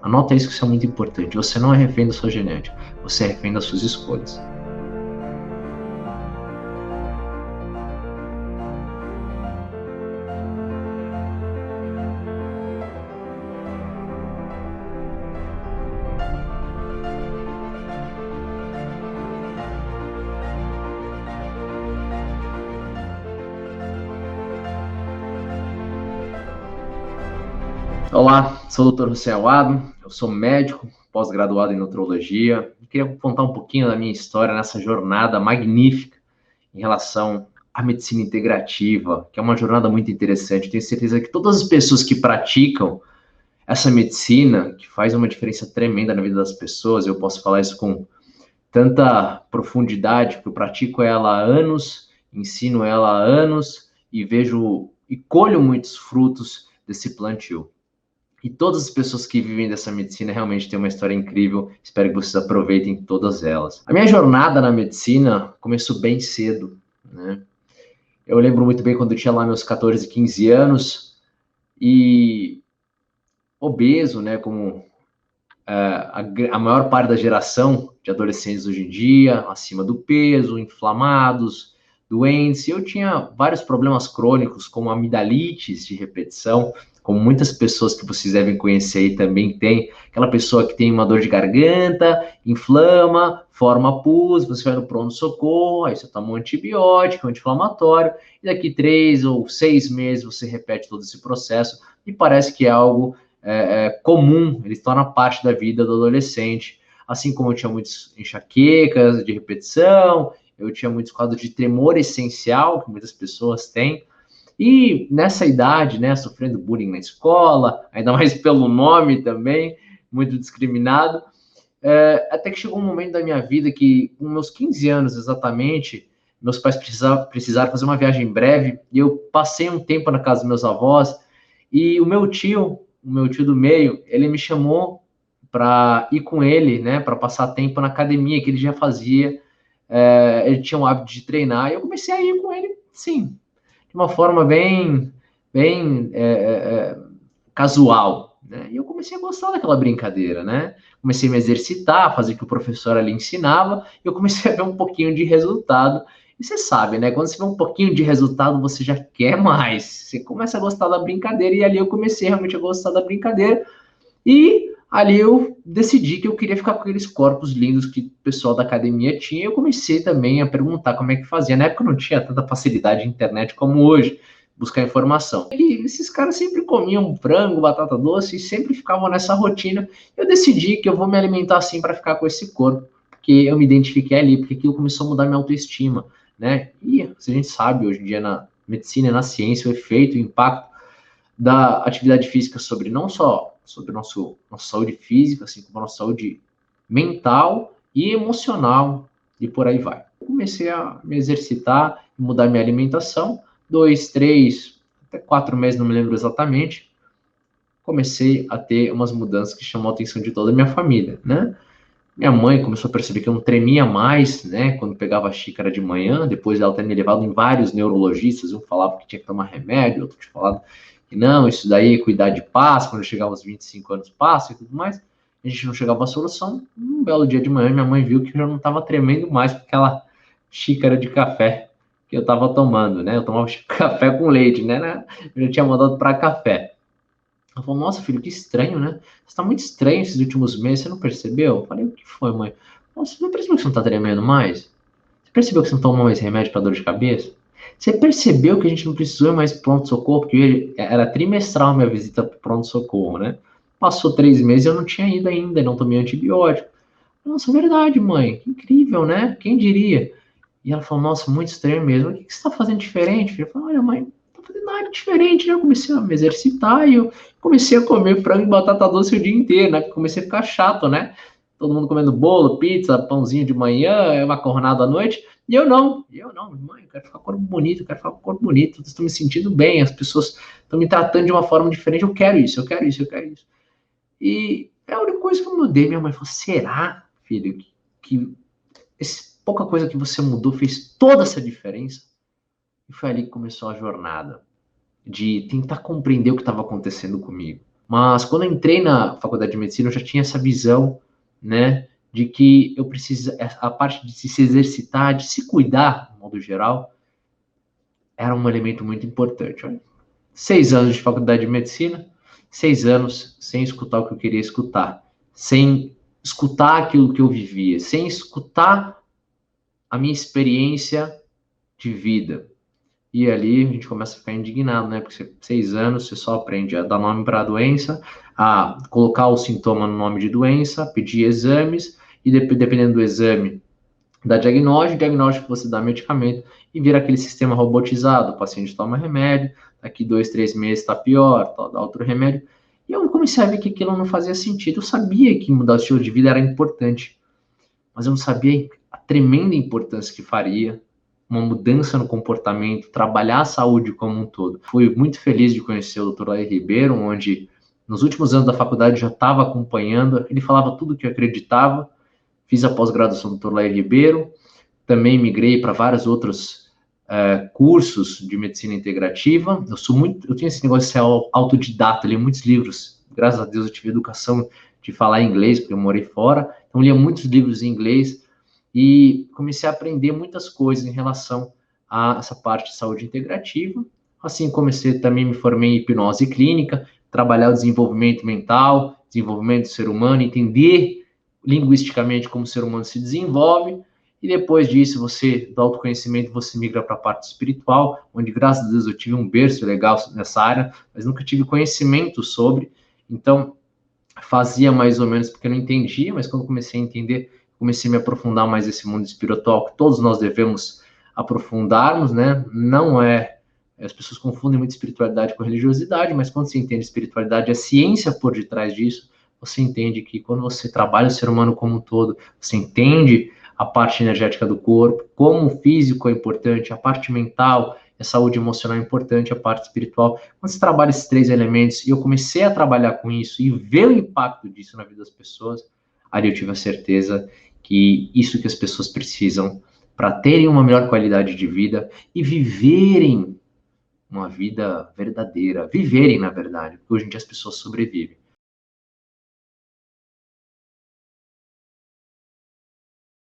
Anota isso, que isso é muito importante. Você não é refém da sua genética, você é refém das suas escolhas. Olá, sou o Dr. José Awado, eu sou médico, pós-graduado em nutrologia, e queria contar um pouquinho da minha história nessa jornada magnífica em relação à medicina integrativa, que é uma jornada muito interessante. Tenho certeza que todas as pessoas que praticam essa medicina, que faz uma diferença tremenda na vida das pessoas, eu posso falar isso com tanta profundidade, porque eu pratico ela há anos, ensino ela há anos e vejo e colho muitos frutos desse plantio. E todas as pessoas que vivem dessa medicina realmente têm uma história incrível. Espero que vocês aproveitem todas elas. A minha jornada na medicina começou bem cedo, né? Eu lembro muito bem quando eu tinha lá meus 14, 15 anos e obeso, né? Como a maior parte da geração de adolescentes hoje em dia, acima do peso, inflamados, doentes. Eu tinha vários problemas crônicos, como amidalites de repetição, como muitas pessoas que vocês devem conhecer aí também tem. Aquela pessoa que tem uma dor de garganta, inflama, forma pus, você vai no pronto-socorro, aí você toma um antibiótico, um anti-inflamatório, e daqui 3 ou 6 meses você repete todo esse processo, e parece que é algo comum, ele se torna parte da vida do adolescente. Assim como eu tinha muitas enxaquecas de repetição, eu tinha muitos quadros de tremor essencial, que muitas pessoas têm. E nessa idade, né, sofrendo bullying na escola, ainda mais pelo nome também, muito discriminado, até que chegou um momento da minha vida que, com meus 15 anos exatamente, meus pais precisaram fazer uma viagem breve, e eu passei um tempo na casa dos meus avós, e o meu tio do meio, ele me chamou para ir com ele, né, para passar tempo na academia que ele já fazia. Ele tinha o hábito de treinar, e eu comecei a ir com ele, sim, de uma forma bem casual, né? E eu comecei a gostar daquela brincadeira, né? Comecei a me exercitar, fazer o que o professor ali ensinava, e eu comecei a ver um pouquinho de resultado. E você sabe, né? Quando você vê um pouquinho de resultado, você já quer mais. Você começa a gostar da brincadeira, e ali eu comecei realmente a gostar da brincadeira. E ali eu decidi que eu queria ficar com aqueles corpos lindos que o pessoal da academia tinha. Eu comecei também a perguntar como é que fazia. Na época não tinha tanta facilidade de internet como hoje, buscar informação. E esses caras sempre comiam frango, batata doce e sempre ficavam nessa rotina. Eu decidi que eu vou me alimentar assim para ficar com esse corpo, porque eu me identifiquei ali, porque aquilo começou a mudar minha autoestima, né? E a gente sabe hoje em dia na medicina, na ciência, o efeito, o impacto da atividade física sobre não só sobre nossa saúde física, assim como a nossa saúde mental e emocional, e por aí vai. Comecei a me exercitar, mudar minha alimentação, 2, 3, até 4 meses, não me lembro exatamente, comecei a ter umas mudanças que chamou a atenção de toda a minha família, né? Minha mãe começou a perceber que eu não tremia mais, né, quando pegava a xícara de manhã, depois dela ter me levado em vários neurologistas, um falava que tinha que tomar remédio, outro tinha falado que não, isso daí, cuidar de paz, quando eu chegava aos 25 anos passa e tudo mais. A gente não chegava à solução. Um belo dia de manhã, minha mãe viu que eu já não estava tremendo mais com aquela xícara de café que eu estava tomando, né? Eu tomava café com leite, né? Eu já tinha mandado para café. Ela falou, nossa, filho, que estranho, né? Você tá muito estranho esses últimos meses, você não percebeu? Eu falei, o que foi, mãe? Nossa, você não percebeu que você não tá tremendo mais? Você percebeu que você não toma mais remédio para dor de cabeça? Você percebeu que a gente não precisou ir mais pronto-socorro, porque era trimestral a minha visita para pronto-socorro, né? Passou 3 meses e eu não tinha ido ainda, não tomei antibiótico. Nossa, é verdade, mãe, que incrível, né? Quem diria? E ela falou, nossa, muito estranho mesmo. O que você está fazendo diferente, filho? Eu falei, olha, mãe, não tô fazendo nada diferente, né? Eu comecei a me exercitar e eu comecei a comer frango e batata doce o dia inteiro, né? Comecei a ficar chato, né? Todo mundo comendo bolo, pizza, pãozinho de manhã, macarronada à noite. E eu não, mãe, eu quero ficar com o corpo bonito, eu quero ficar com o corpo bonito, estou me sentindo bem, as pessoas estão me tratando de uma forma diferente, eu quero isso, eu quero isso, eu quero isso. E é a única coisa que eu mudei. Minha mãe falou, será, filho, que pouca coisa que você mudou fez toda essa diferença? E foi ali que começou a jornada de tentar compreender o que estava acontecendo comigo. Mas quando eu entrei na faculdade de medicina, eu já tinha essa visão, né, de que eu preciso, a parte de se exercitar, de se cuidar, de modo geral, era um elemento muito importante. Olha, 6 anos de faculdade de medicina, 6 anos sem escutar o que eu queria escutar, sem escutar aquilo que eu vivia, sem escutar a minha experiência de vida. E ali a gente começa a ficar indignado, né? Porque 6 anos você só aprende a dar nome para a doença, a colocar o sintoma no nome de doença, pedir exames, e dependendo do exame, dá diagnóstico você dá medicamento, e vira aquele sistema robotizado. O paciente toma remédio, daqui 2, 3 meses está pior, dá outro remédio. E eu comecei a ver que aquilo não fazia sentido. Eu sabia que mudar o estilo de vida era importante, mas eu não sabia a tremenda importância que faria uma mudança no comportamento, trabalhar a saúde como um todo. Fui muito feliz de conhecer o Dr. Lair Ribeiro, onde nos últimos anos da faculdade já estava acompanhando, ele falava tudo o que eu acreditava. Fiz a pós-graduação do Dr. Lair Ribeiro, também migrei para vários outros cursos de medicina integrativa. Eu tinha esse negócio de ser autodidata, li muitos livros. Graças a Deus eu tive educação de falar inglês, porque eu morei fora, então lia muitos livros em inglês e comecei a aprender muitas coisas em relação a essa parte de saúde integrativa. Assim, comecei também, me formei em hipnose clínica, trabalhar o desenvolvimento mental, desenvolvimento do ser humano, entender linguisticamente como o ser humano se desenvolve, e depois disso, do autoconhecimento, você migra para a parte espiritual, onde, graças a Deus, eu tive um berço legal nessa área, mas nunca tive conhecimento sobre, então, fazia mais ou menos porque eu não entendia, mas quando comecei a entender, comecei a me aprofundar mais nesse mundo espiritual, que todos nós devemos aprofundarmos, né? Não é... As pessoas confundem muito espiritualidade com religiosidade, mas quando você entende espiritualidade, a ciência por detrás disso, você entende que quando você trabalha o ser humano como um todo, você entende a parte energética do corpo, como o físico é importante, a parte mental, a saúde emocional é importante, a parte espiritual. Quando você trabalha esses 3 elementos, e eu comecei a trabalhar com isso e ver o impacto disso na vida das pessoas, ali eu tive a certeza que isso que as pessoas precisam para terem uma melhor qualidade de vida e viverem uma vida verdadeira, viverem, na verdade, porque hoje em dia as pessoas sobrevivem.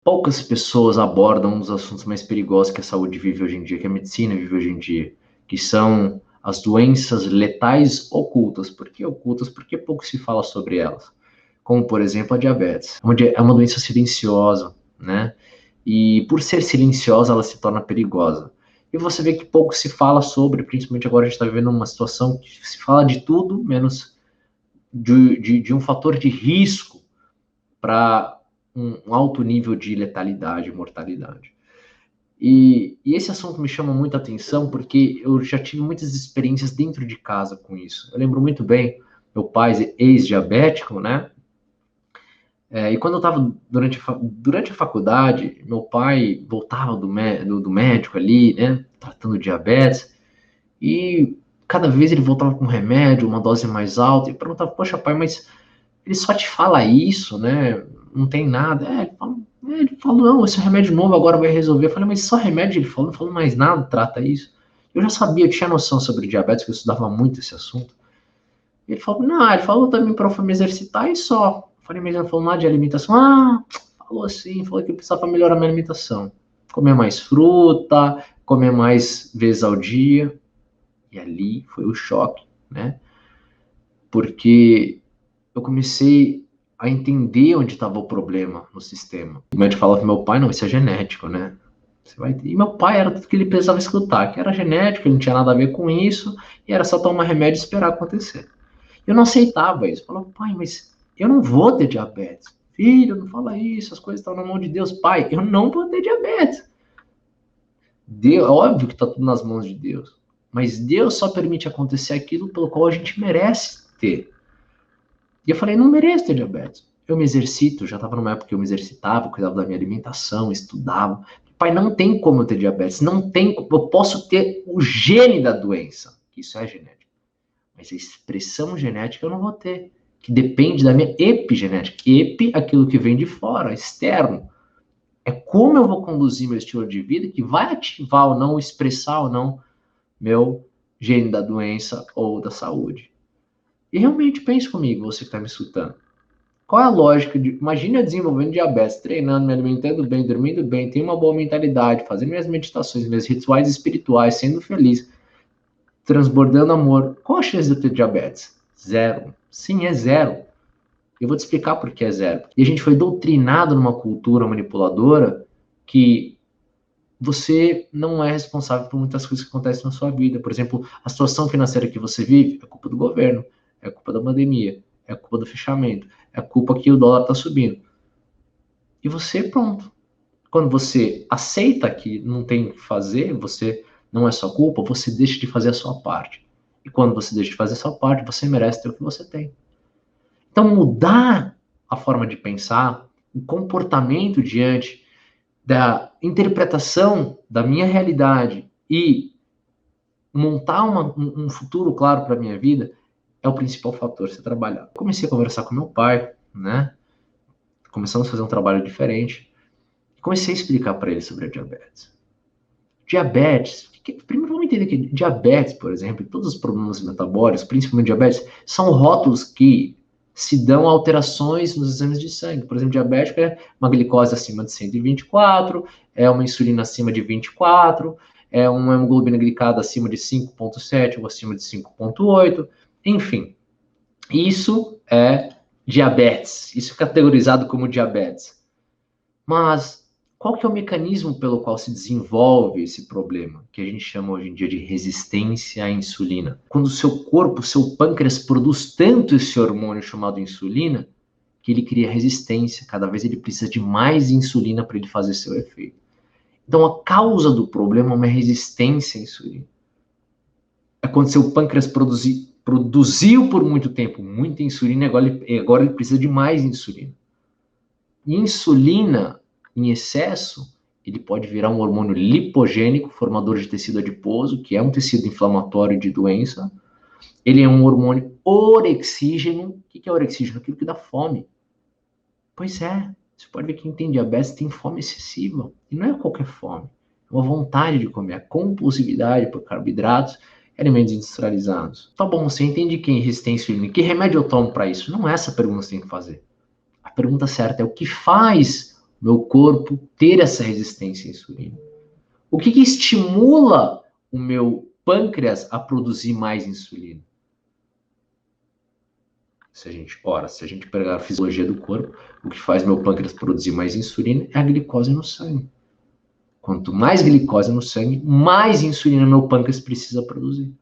Poucas pessoas abordam um dos assuntos mais perigosos que a saúde vive hoje em dia, que a medicina vive hoje em dia, que são as doenças letais ocultas. Por que ocultas? Porque pouco se fala sobre elas. Como, por exemplo, a diabetes, onde é uma doença silenciosa, né? E por ser silenciosa, ela se torna perigosa. E você vê que pouco se fala sobre, principalmente agora a gente está vivendo uma situação que se fala de tudo, menos de um fator de risco para um alto nível de letalidade e mortalidade. E esse assunto me chama muita atenção porque eu já tive muitas experiências dentro de casa com isso. Eu lembro muito bem, meu pai ex-diabético, né? E quando eu estava durante a faculdade, meu pai voltava do médico ali, né? Tratando diabetes, e cada vez ele voltava com um remédio, uma dose mais alta, e eu perguntava, poxa, pai, mas ele só te fala isso, né? Não tem nada. Ele falou, não, esse remédio novo agora vai resolver. Eu falei, mas só remédio? Ele falou, não falou mais nada, trata isso. Eu já sabia, eu tinha noção sobre diabetes, que eu estudava muito esse assunto. Ele falou, não, ele falou também para eu me exercitar e só. Eu falei, mas ele não falou nada de alimentação. Ah, falou assim, falou que eu precisava melhorar a minha alimentação. Comer mais fruta, comer mais vezes ao dia. E ali foi o choque, né? Porque eu comecei a entender onde estava o problema no sistema. O médico falava pro meu pai, não, isso é genético, né? E meu pai era tudo que ele precisava escutar, que era genético, ele não tinha nada a ver com isso, e era só tomar remédio e esperar acontecer. Eu não aceitava isso. Eu falava, pai, mas eu não vou ter diabetes. Filho, não fala isso, as coisas estão na mão de Deus. Pai, eu não vou ter diabetes. Deus, óbvio que está tudo nas mãos de Deus. Mas Deus só permite acontecer aquilo pelo qual a gente merece ter. E eu falei, não mereço ter diabetes. Eu me exercito, já estava numa época que eu me exercitava, cuidava da minha alimentação, estudava. Pai, não tem como eu ter diabetes, não tem, eu posso ter o gene da doença, que isso é genético, mas a expressão genética eu não vou ter, que depende da minha epigenética. Epi, aquilo que vem de fora, externo. É como eu vou conduzir meu estilo de vida que vai ativar ou não, expressar ou não meu gene da doença ou da saúde. E realmente pense comigo, você que está me escutando. Qual é a lógica de... Imagine eu desenvolvendo diabetes, treinando, me alimentando bem, dormindo bem, tenho uma boa mentalidade, fazendo minhas meditações, meus rituais espirituais, sendo feliz, transbordando amor. Qual a chance de eu ter diabetes? Zero. Sim, é zero. Eu vou te explicar por que é zero. E a gente foi doutrinado numa cultura manipuladora que você não é responsável por muitas coisas que acontecem na sua vida. Por exemplo, a situação financeira que você vive é culpa do governo, é culpa da pandemia, é culpa do fechamento, é culpa que o dólar está subindo. E você, pronto. Quando você aceita que não tem o que fazer, você não é sua culpa, você deixa de fazer a sua parte. E quando você deixa de fazer a sua parte, você merece ter o que você tem. Então, mudar a forma de pensar, o comportamento diante da interpretação da minha realidade e montar um futuro claro para a minha vida é o principal fator se trabalhar. Comecei a conversar com meu pai, né? Começamos a fazer um trabalho diferente. E comecei a explicar para ele sobre a diabetes. Diabetes, primeiro vamos entender que diabetes, por exemplo, e todos os problemas metabólicos, principalmente diabetes, são rótulos que se dão a alterações nos exames de sangue. Por exemplo, diabético é uma glicose acima de 124, é uma insulina acima de 24, é uma hemoglobina glicada acima de 5,7 ou acima de 5,8, enfim. Isso é diabetes, isso é categorizado como diabetes. Mas qual que é o mecanismo pelo qual se desenvolve esse problema, que a gente chama hoje em dia de resistência à insulina? Quando o seu corpo, o seu pâncreas produz tanto esse hormônio chamado insulina, que ele cria resistência, cada vez ele precisa de mais insulina para ele fazer seu efeito. Então a causa do problema é uma resistência à insulina. É quando seu pâncreas produziu por muito tempo muita insulina, agora ele precisa de mais insulina. Insulina em excesso, ele pode virar um hormônio lipogênico, formador de tecido adiposo, que é um tecido inflamatório de doença. Ele é um hormônio orexígeno. O que é orexígeno? Aquilo que dá fome. Pois é, você pode ver que quem tem diabetes tem fome excessiva. E não é qualquer fome. É uma vontade de comer, a compulsividade por carboidratos e alimentos industrializados. Tá bom, você entende quem resistência insulina? Que remédio eu tomo para isso? Não é essa pergunta que você tem que fazer. A pergunta certa é o que faz meu corpo ter essa resistência à insulina? O que estimula o meu pâncreas a produzir mais insulina? Se a gente pegar a fisiologia do corpo, o que faz meu pâncreas produzir mais insulina é a glicose no sangue. Quanto mais glicose no sangue, mais insulina meu pâncreas precisa produzir.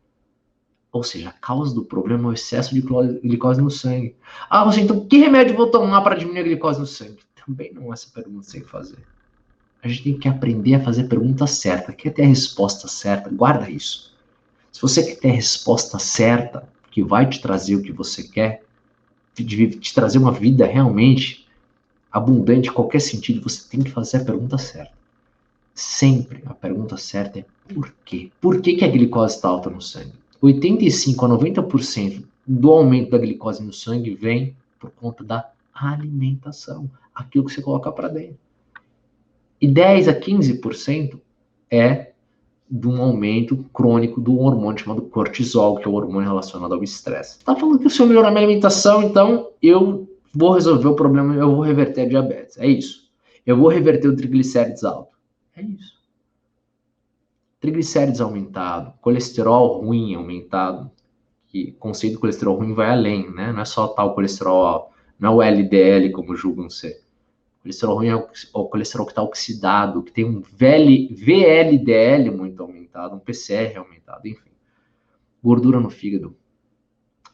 Ou seja, a causa do problema é o excesso de glicose no sangue. Ah, você, então que remédio eu vou tomar para diminuir a glicose no sangue? Também não é essa pergunta que você tem que fazer. A gente tem que aprender a fazer a pergunta certa. Quer ter a resposta certa? Guarda isso. Se você quer ter a resposta certa, que vai te trazer o que você quer, te trazer uma vida realmente abundante em qualquer sentido, você tem que fazer a pergunta certa. Sempre a pergunta certa é por quê? Por que a glicose está alta no sangue? 85 a 90% do aumento da glicose no sangue vem por conta da alimentação, aquilo que você coloca para dentro. E 10 a 15% é de um aumento crônico do hormônio chamado cortisol, que é o hormônio relacionado ao estresse. Tá falando que se eu melhorar minha alimentação, então eu vou resolver o problema, eu vou reverter a diabetes. É isso. Eu vou reverter o triglicérides alto. É isso. Triglicérides aumentado, colesterol ruim aumentado, que o conceito de colesterol ruim vai além, né? Não é só tal colesterol alto, não é o LDL como julgam ser. O colesterol ruim é o colesterol que está oxidado, que tem um VLDL muito aumentado, um PCR aumentado, enfim. Gordura no fígado.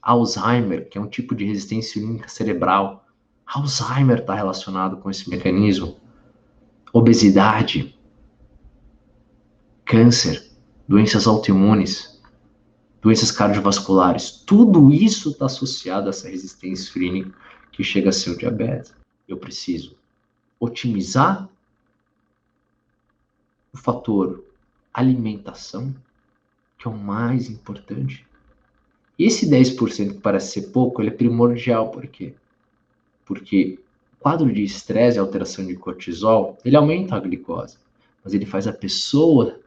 Alzheimer, que é um tipo de resistência insulínica cerebral. Alzheimer está relacionado com esse mecanismo. Obesidade, câncer, doenças autoimunes, doenças cardiovasculares. Tudo isso está associado a essa resistência insulínica que chega a ser o diabetes. Eu preciso otimizar o fator alimentação, que é o mais importante. E esse 10% que parece ser pouco, ele é primordial. Por quê? Porque o quadro de estresse e alteração de cortisol, ele aumenta a glicose, mas ele faz a pessoa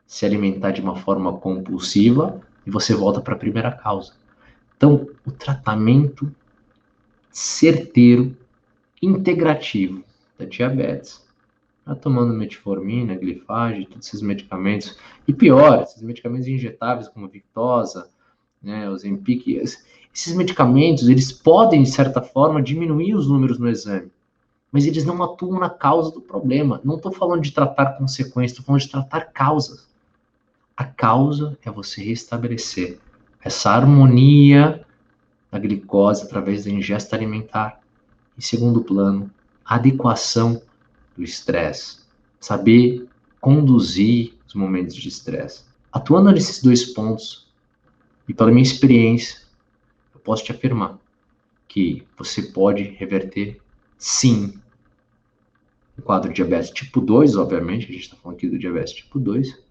se alimentar de uma forma compulsiva e você volta para a primeira causa. Então, o tratamento certeiro, integrativo da diabetes, tá tomando metformina, glifage, todos esses medicamentos, e pior, esses medicamentos injetáveis como Victoza, né, os Ozempic, esses medicamentos, eles podem, de certa forma, diminuir os números no exame, mas eles não atuam na causa do problema. Não estou falando de tratar consequências, estou falando de tratar causas. A causa é você restabelecer essa harmonia da glicose através da ingesta alimentar. Em segundo plano, a adequação do estresse. Saber conduzir os momentos de estresse. Atuando nesses dois pontos, e pela minha experiência, eu posso te afirmar que você pode reverter, sim, o quadro de diabetes tipo 2, obviamente, a gente está falando aqui do diabetes tipo 2,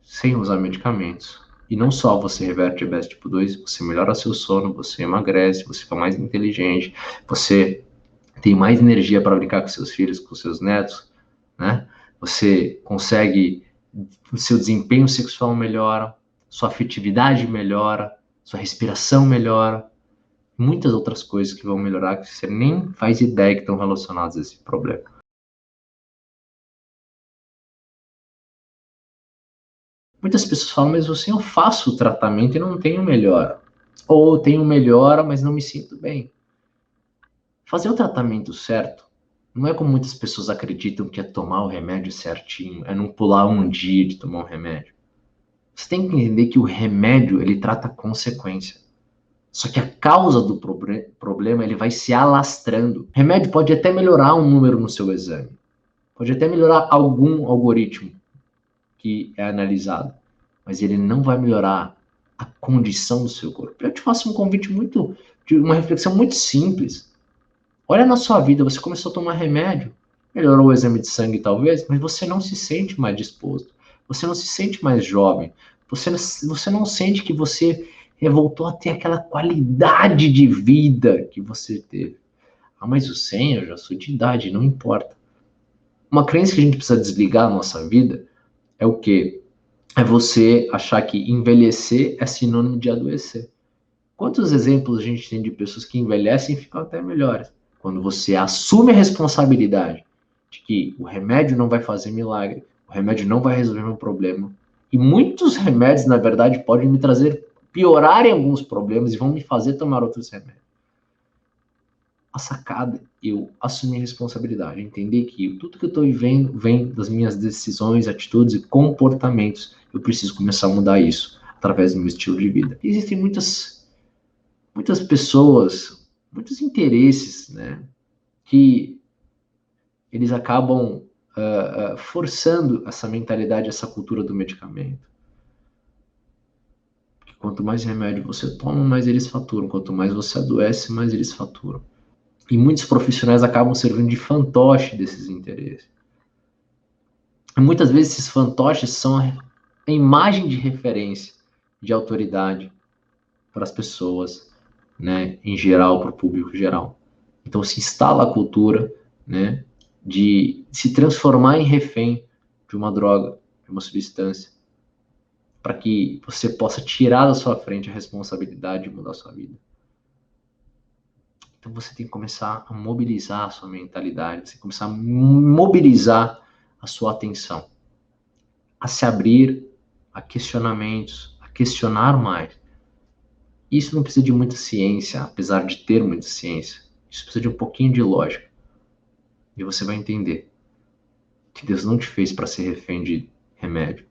sem usar medicamentos. E não só você reverte diabetes tipo 2, você melhora seu sono, você emagrece, você fica mais inteligente, você tem mais energia para brincar com seus filhos, com seus netos, né? Você consegue, o seu desempenho sexual melhora, sua afetividade melhora, sua respiração melhora, muitas outras coisas que vão melhorar que você nem faz ideia que estão relacionadas a esse problema. Muitas pessoas falam, mas você, eu faço o tratamento e não tenho melhora. Ou tenho melhora, mas não me sinto bem. Fazer o tratamento certo não é como muitas pessoas acreditam que é tomar o remédio certinho, é não pular um dia de tomar um remédio. Você tem que entender que o remédio, ele trata a consequência. Só que a causa do problema, ele vai se alastrando. O remédio pode até melhorar um número no seu exame. Pode até melhorar algum algoritmo que é analisado. Mas ele não vai melhorar a condição do seu corpo. Eu te faço um convite muito, de uma reflexão muito simples. Olha na sua vida, você começou a tomar remédio, melhorou o exame de sangue talvez, mas você não se sente mais disposto, você não se sente mais jovem, você não sente que você voltou a ter aquela qualidade de vida que você teve. Ah, mas o 100, eu já sou de idade, não importa. Uma crença que a gente precisa desligar na nossa vida é o quê? É você achar que envelhecer é sinônimo de adoecer. Quantos exemplos a gente tem de pessoas que envelhecem e ficam até melhores? Quando você assume a responsabilidade de que o remédio não vai fazer milagre, o remédio não vai resolver meu problema. E muitos remédios, na verdade, podem me trazer, piorar em alguns problemas e vão me fazer tomar outros remédios. A sacada, eu assumir a responsabilidade, entender que tudo que eu estou vivendo vem das minhas decisões, atitudes e comportamentos. Eu preciso começar a mudar isso através do meu estilo de vida. E existem muitas pessoas, muitos interesses, né, que eles acabam forçando essa mentalidade, essa cultura do medicamento. Porque quanto mais remédio você toma, mais eles faturam. Quanto mais você adoece, mais eles faturam. E muitos profissionais acabam servindo de fantoche desses interesses. E muitas vezes esses fantoches são a imagem de referência, de autoridade para as pessoas, né, em geral, para o público geral. Então se instala a cultura, né, de se transformar em refém de uma droga, de uma substância, para que você possa tirar da sua frente a responsabilidade de mudar a sua vida. Então você tem que começar a mobilizar a sua mentalidade, você tem que começar a mobilizar a sua atenção, a se abrir a questionamentos, a questionar mais. Isso não precisa de muita ciência, apesar de ter muita ciência. Isso precisa de um pouquinho de lógica. E você vai entender que Deus não te fez para ser refém de remédio.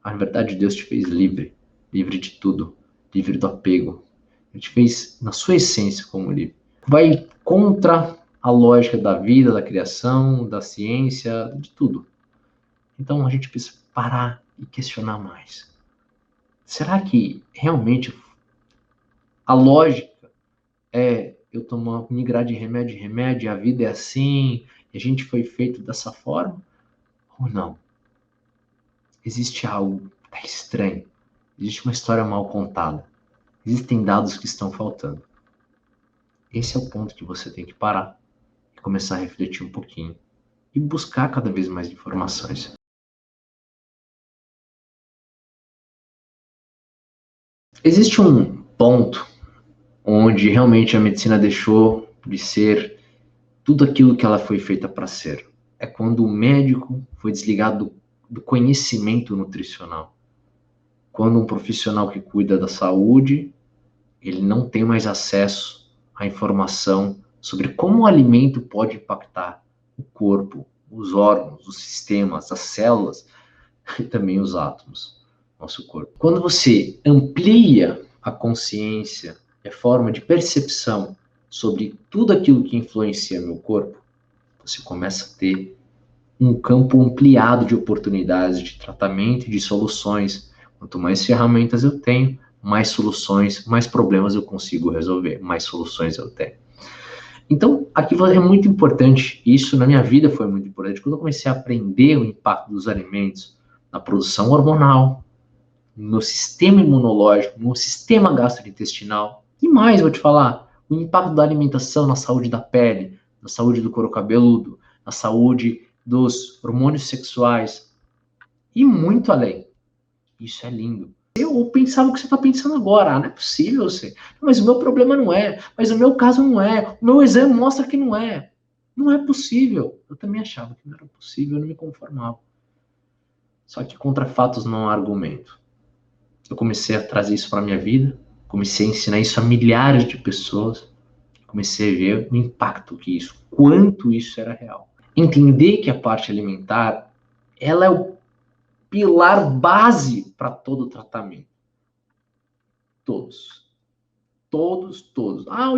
Na verdade, Deus te fez livre, livre de tudo, livre do apego. Ele te fez na sua essência como livre. Vai contra a lógica da vida, da criação, da ciência, de tudo. Então a gente precisa parar e questionar mais. Será que realmente a lógica é eu tomar, migrar de remédio em remédio, a vida é assim, e a gente foi feito dessa forma? Ou não? Existe algo que tá estranho. Existe uma história mal contada. Existem dados que estão faltando. Esse é o ponto que você tem que parar e começar a refletir um pouquinho e buscar cada vez mais informações. Existe um ponto onde realmente a medicina deixou de ser tudo aquilo que ela foi feita para ser. É quando o médico foi desligado do conhecimento nutricional. Quando um profissional que cuida da saúde, ele não tem mais acesso à informação sobre como o alimento pode impactar o corpo, os órgãos, os sistemas, as células e também os átomos do nosso corpo. Quando você amplia a consciência e a forma de percepção sobre tudo aquilo que influencia meu corpo, você começa a ter um campo ampliado de oportunidades de tratamento e de soluções. Quanto mais ferramentas eu tenho, mais soluções, mais problemas eu consigo resolver, mais soluções eu tenho. Então, aqui é muito importante, isso na minha vida foi muito importante, quando eu comecei a aprender o impacto dos alimentos na produção hormonal, no sistema imunológico, no sistema gastrointestinal, e mais, vou te falar, o impacto da alimentação na saúde da pele, na saúde do couro cabeludo, na saúde dos hormônios sexuais, e muito além. Isso é lindo. Eu pensava o que você está pensando agora. Não é possível você. Mas o meu problema não é. Mas o meu caso não é. O meu exame mostra que não é. Não é possível. Eu também achava que não era possível. Eu não me conformava. Só que contra fatos não há argumento. Eu comecei a trazer isso para minha vida. Comecei a ensinar isso a milhares de pessoas. Comecei a ver o impacto que isso, quanto isso era real. Entender que a parte alimentar, ela é o pilar base para todo o tratamento. Todos. Todos.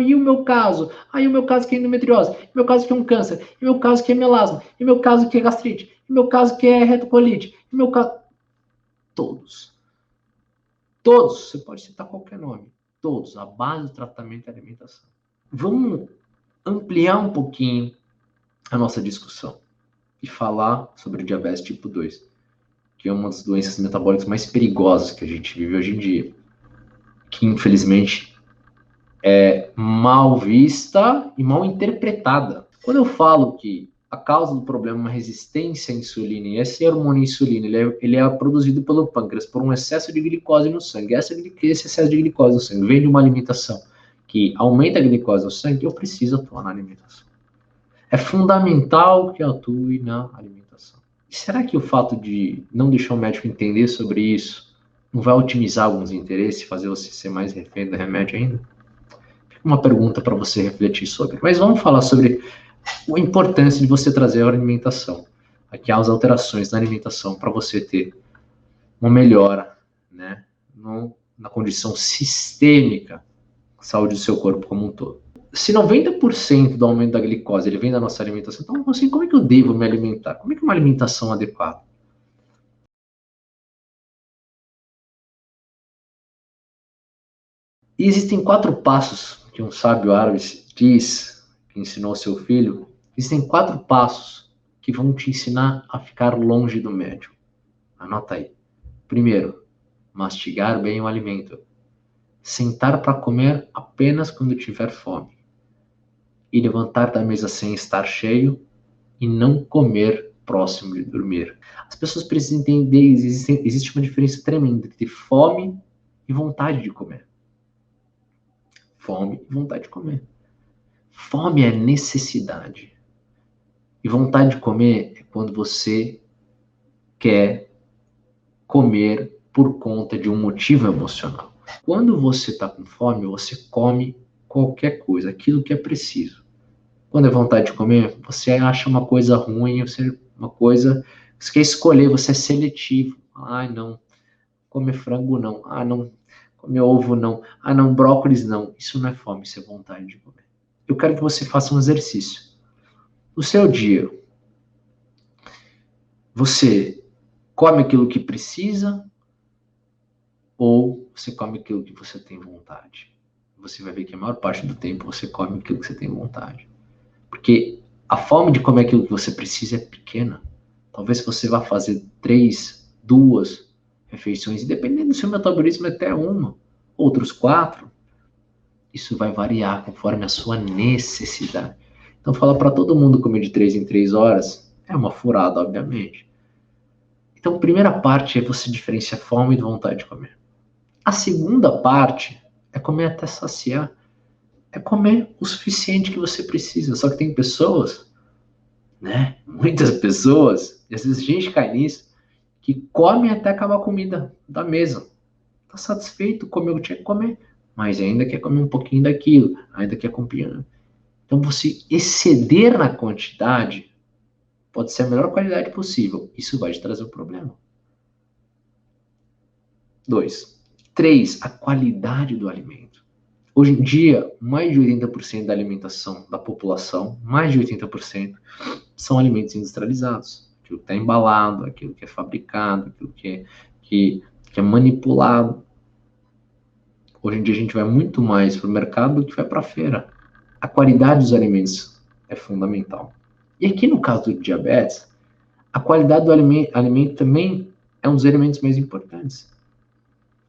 E o meu caso? E o meu caso que é endometriose? E o meu caso que é um câncer? E o meu caso que é melasma? E o meu caso que é gastrite? E o meu caso que é retocolite? E o meu caso... Todos. Todos. Você pode citar qualquer nome. Todos. A base do tratamento é a alimentação. Vamos ampliar um pouquinho a nossa discussão e falar sobre o diabetes tipo 2, que é uma das doenças metabólicas mais perigosas que a gente vive hoje em dia, que infelizmente é mal vista e mal interpretada. Quando eu falo que a causa do problema é uma resistência à insulina, e esse hormônio insulina ele é produzido pelo pâncreas por um excesso de glicose no sangue. Esse excesso de glicose no sangue vem de uma alimentação que aumenta a glicose no sangue, eu preciso atuar na alimentação. É fundamental que eu atue na alimentação. E será que o fato de não deixar o médico entender sobre isso não vai otimizar alguns interesses, fazer você ser mais refém do remédio ainda? Uma pergunta para você refletir sobre. Mas vamos falar sobre a importância de você trazer a alimentação. Aqui há as alterações na alimentação para você ter uma melhora, né, na condição sistêmica, saúde do seu corpo como um todo. Se 90% do aumento da glicose ele vem da nossa alimentação, então assim, como é que eu devo me alimentar? Como é que é uma alimentação adequada? E existem 4 passos que um sábio árabe diz, que ensinou ao seu filho. Existem 4 passos que vão te ensinar a ficar longe do médico. Anota aí. Primeiro, mastigar bem o alimento. Sentar para comer apenas quando tiver fome. E levantar da mesa sem estar cheio e não comer próximo de dormir. As pessoas precisam entender, existe uma diferença tremenda entre fome e vontade de comer. Fome e vontade de comer. Fome é necessidade. E vontade de comer é quando você quer comer por conta de um motivo emocional. Quando você está com fome, você come qualquer coisa, aquilo que é preciso. Quando é vontade de comer, você acha uma coisa ruim, uma coisa que você quer escolher, você é seletivo. Não, comer frango não. Não, comer ovo não. Não, brócolis não. Isso não é fome, isso é vontade de comer. Eu quero que você faça um exercício. No seu dia, você come aquilo que precisa ou você come aquilo que você tem vontade? Você vai ver que a maior parte do tempo você come aquilo que você tem vontade. Porque a fome de comer aquilo que você precisa é pequena. Talvez você vá fazer 3, 2 refeições, e dependendo do seu metabolismo, até 1, outros 4. Isso vai variar conforme a sua necessidade. Então, falar para todo mundo comer de 3 em 3 horas é uma furada, obviamente. Então, a primeira parte é você diferenciar fome e vontade de comer. A segunda parte é comer até saciar. é comer o suficiente que você precisa. Só que tem pessoas, né? Muitas pessoas, e às vezes a gente cai nisso, que come até acabar a comida da mesa. Tá satisfeito, comeu o que tinha que comer, mas ainda quer comer um pouquinho daquilo, ainda quer comer. Então, você exceder na quantidade pode ser a melhor qualidade possível. Isso vai te trazer um problema. 2. 3. A qualidade do alimento. Hoje em dia, mais de 80% da alimentação da população, mais de 80%, são alimentos industrializados. Aquilo que está embalado, aquilo que é fabricado, aquilo que é manipulado. Hoje em dia a gente vai muito mais para o mercado do que vai para a feira. A qualidade dos alimentos é fundamental. E aqui no caso do diabetes, a qualidade do alimento também é um dos elementos mais importantes.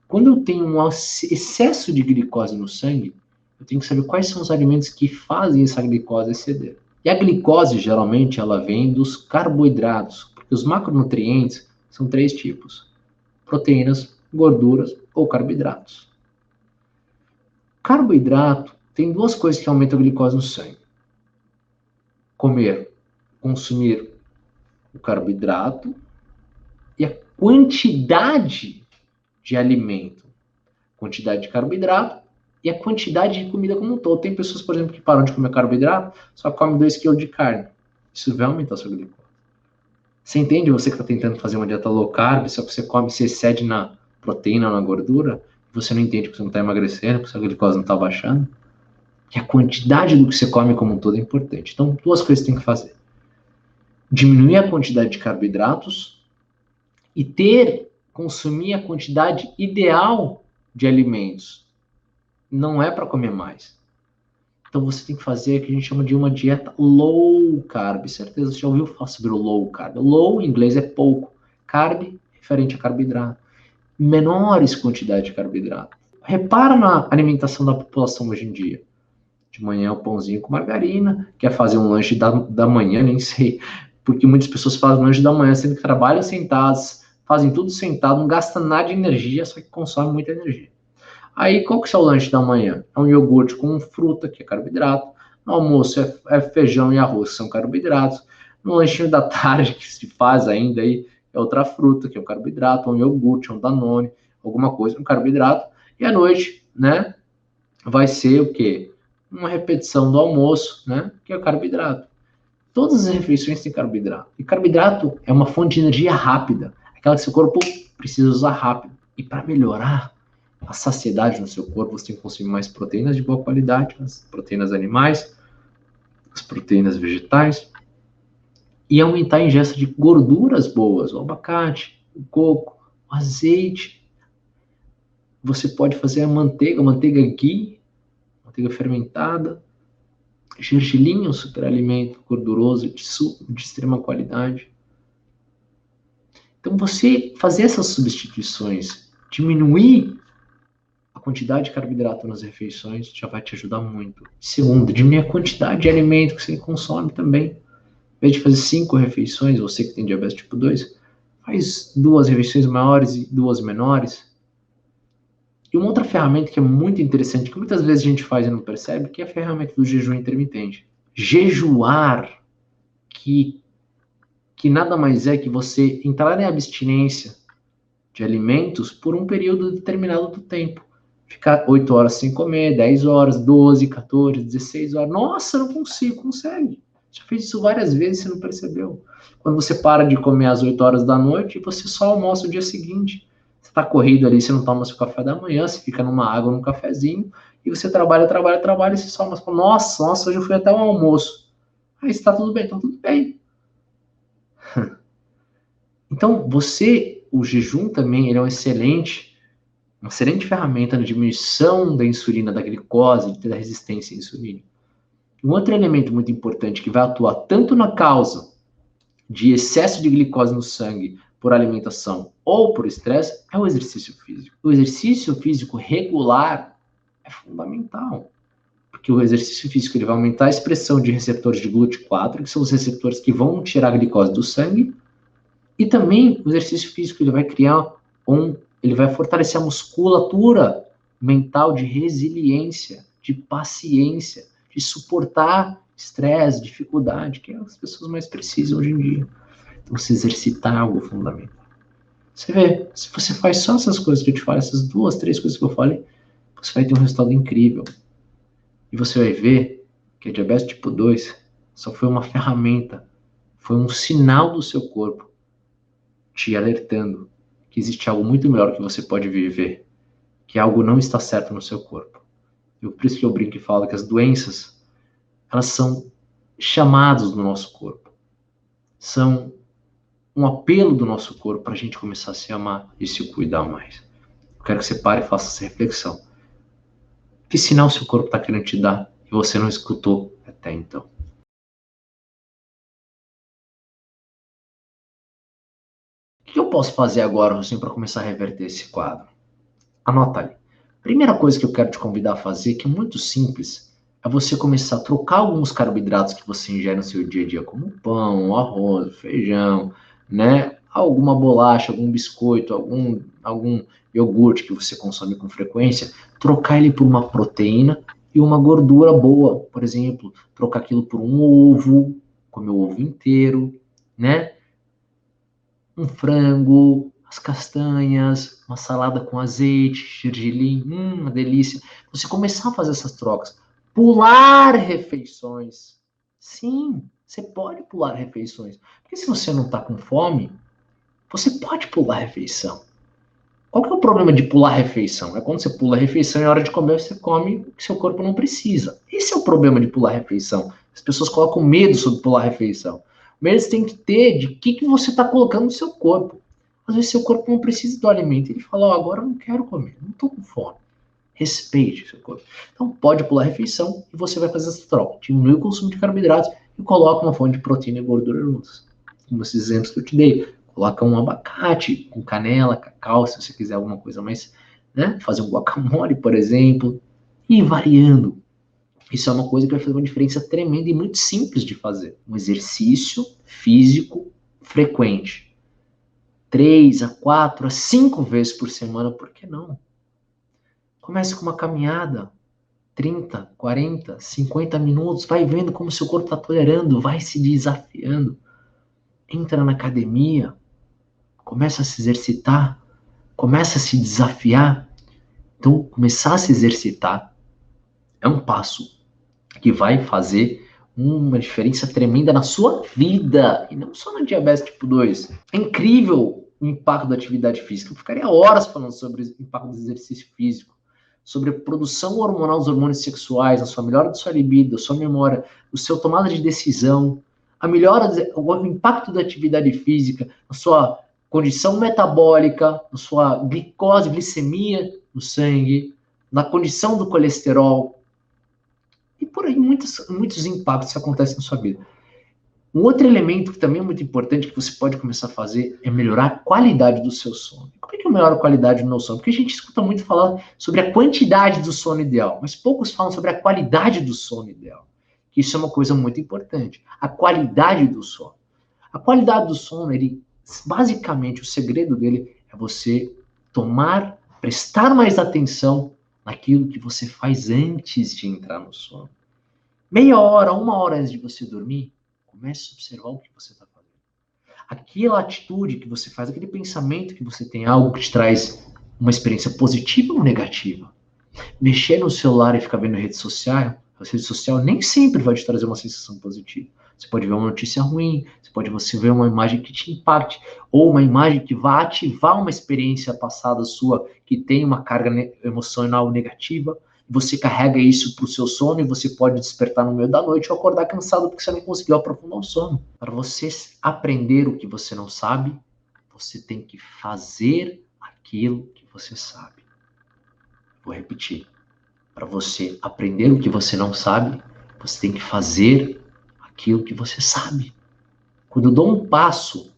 Quando eu tenho um excesso de glicose no sangue, eu tenho que saber quais são os alimentos que fazem essa glicose exceder. E a glicose, geralmente, ela vem dos carboidratos, porque os macronutrientes são 3 tipos: proteínas, gorduras ou carboidratos. Carboidrato tem 2 coisas que aumentam a glicose no sangue: consumir o carboidrato e a quantidade de alimento, quantidade de carboidrato e a quantidade de comida como um todo. Tem pessoas, por exemplo, que param de comer carboidrato, só comem 2 kg de carne. Isso vai aumentar a sua glicose. Você entende? Você que está tentando fazer uma dieta low carb, só que você come, você excede na proteína ou na gordura, você não entende que você não está emagrecendo, que sua glicose não está baixando, que a quantidade do que você come como um todo é importante. Então, 2 coisas você tem que fazer: diminuir a quantidade de carboidratos e consumir a quantidade ideal de alimentos. Não é para comer mais. Então você tem que fazer o que a gente chama de uma dieta low carb. Certeza você já ouviu falar sobre o low carb. Low em inglês é pouco. Carb, referente a carboidrato. Menores quantidades de carboidrato. Repara na alimentação da população hoje em dia. De manhã o pãozinho com margarina, quer fazer um lanche da manhã, nem sei. Porque muitas pessoas fazem lanche da manhã, sendo que trabalham sentados, fazem tudo sentado, não gasta nada de energia, só que consome muita energia. Aí, qual que é o seu lanche da manhã? É um iogurte com fruta, que é carboidrato. No almoço é feijão e arroz, que são carboidratos. No lanchinho da tarde, que se faz ainda aí, é outra fruta, que é um carboidrato, um iogurte, um Danone, alguma coisa, um carboidrato. E à noite, né, vai ser o quê? Uma repetição do almoço, né, que é o carboidrato. Todas as refeições têm carboidrato. E carboidrato é uma fonte de energia rápida, aquela que seu corpo precisa usar rápido. E para melhorar a saciedade no seu corpo, você tem que consumir mais proteínas de boa qualidade, as proteínas animais, as proteínas vegetais, e aumentar a ingesta de gorduras boas, o abacate, o coco, o azeite. Você pode fazer a manteiga ghee, manteiga fermentada, gergelim, um superalimento gorduroso de extrema qualidade. Então, você fazer essas substituições, diminuir a quantidade de carboidrato nas refeições, já vai te ajudar muito. Segundo, diminuir a quantidade de alimento que você consome também. Em vez de fazer 5 refeições, você que tem diabetes tipo 2, faz 2 refeições maiores e 2 menores. E uma outra ferramenta que é muito interessante, que muitas vezes a gente faz e não percebe, que é a ferramenta do jejum intermitente. Jejuar, que nada mais é que você entrar em abstinência de alimentos por um período determinado do tempo. Ficar 8 horas sem comer, 10 horas, 12, 14, 16 horas. Nossa, não consigo, consegue. Já fez isso várias vezes e você não percebeu. Quando você para de comer às 8 horas da noite, você só almoça o dia seguinte. Você está corrido ali, você não toma seu café da manhã, você fica numa água, num cafezinho, e você trabalha, e você só almoça. Nossa, hoje eu fui até o almoço. Aí está tudo bem, então tudo bem. Então, o jejum também, ele é uma excelente ferramenta na diminuição da insulina, da glicose, da resistência à insulina. Um outro elemento muito importante que vai atuar tanto na causa de excesso de glicose no sangue por alimentação ou por estresse é o exercício físico. O exercício físico regular é fundamental, porque o exercício físico ele vai aumentar a expressão de receptores de GLUT4, que são os receptores que vão tirar a glicose do sangue, e também o exercício físico ele vai ele vai fortalecer a musculatura mental de resiliência, de paciência, de suportar estresse, dificuldade, que as pessoas mais precisam hoje em dia. Então, se exercitar é algo fundamental. Você vê, se você faz só essas coisas que eu te falei, essas 2, 3 coisas que eu falei, você vai ter um resultado incrível. E você vai ver que a diabetes tipo 2 só foi uma ferramenta, foi um sinal do seu corpo te alertando que existe algo muito melhor que você pode viver, que algo não está certo no seu corpo. E por isso que eu brinco e falo que as doenças, elas são chamados do nosso corpo. São um apelo do nosso corpo para a gente começar a se amar e se cuidar mais. Eu quero que você pare e faça essa reflexão. Que sinal seu corpo está querendo te dar e você não escutou até então? O que eu posso fazer agora, assim, para começar a reverter esse quadro? Anota ali. Primeira coisa que eu quero te convidar a fazer, que é muito simples, é você começar a trocar alguns carboidratos que você ingere no seu dia a dia, como pão, arroz, feijão, né? Alguma bolacha, algum biscoito, algum iogurte que você consome com frequência, trocar ele por uma proteína e uma gordura boa. Por exemplo, trocar aquilo por um ovo, comer o ovo inteiro, né? Um frango, as castanhas, uma salada com azeite, gergelim, uma delícia. Você começar a fazer essas trocas. Pular refeições. Sim, você pode pular refeições. Porque se você não está com fome, você pode pular a refeição. Qual que é o problema de pular a refeição? É quando você pula a refeição e é hora de comer, você come o que seu corpo não precisa. Esse é o problema de pular a refeição. As pessoas colocam medo sobre pular a refeição. O medo você tem que ter de que você está colocando no seu corpo. Às vezes seu corpo não precisa do alimento. Ele fala, agora eu não quero comer, não estou com fome. Respeite o seu corpo. Então pode pular a refeição e você vai fazer essa troca. Diminui o consumo de carboidratos e coloca uma fonte de proteína e gordura juntas. Como esses exemplos que eu te dei. Coloca um abacate com canela, cacau, se você quiser alguma coisa mais, né? Fazer um guacamole, por exemplo. E variando. Isso é uma coisa que vai fazer uma diferença tremenda e muito simples de fazer. Um exercício físico frequente. 3 a 4 a 5 vezes por semana, por que não? Comece com uma caminhada. 30, 40, 50 minutos. Vai vendo como seu corpo está tolerando. Vai se desafiando. Entra na academia. Começa a se exercitar, começa a se desafiar. Então, começar a se exercitar é um passo que vai fazer uma diferença tremenda na sua vida, e não só na diabetes tipo 2. É incrível o impacto da atividade física. Eu ficaria horas falando sobre o impacto do exercício físico, sobre a produção hormonal dos hormônios sexuais, a sua melhora da sua libido, a sua memória, o seu tomada de decisão, a melhora, o impacto da atividade física, a sua condição metabólica, na sua glicose, glicemia no sangue, na condição do colesterol, e por aí muitos impactos que acontecem na sua vida. Um outro elemento que também é muito importante que você pode começar a fazer é melhorar a qualidade do seu sono. Como é que eu melhoro a qualidade do meu sono? Porque a gente escuta muito falar sobre a quantidade do sono ideal, mas poucos falam sobre a qualidade do sono ideal. Isso é uma coisa muito importante. A qualidade do sono. A qualidade do sono, basicamente, o segredo dele é você prestar mais atenção naquilo que você faz antes de entrar no sono. Meia hora, 1 hora antes de você dormir, comece a observar o que você está fazendo. Aquela atitude que você faz, aquele pensamento que você tem, algo que te traz uma experiência positiva ou negativa. Mexer no celular e ficar vendo rede social nem sempre vai te trazer uma sensação positiva. Você pode ver uma notícia ruim, você ver uma imagem que te impacte, ou uma imagem que vai ativar uma experiência passada sua que tem uma carga emocional negativa. Você carrega isso para o seu sono e você pode despertar no meio da noite ou acordar cansado porque você não conseguiu aprofundar o sono. Para você aprender o que você não sabe, você tem que fazer aquilo que você sabe. Vou repetir. Para você aprender o que você não sabe, você tem que fazer aquilo que você sabe. Quando eu dou um passo,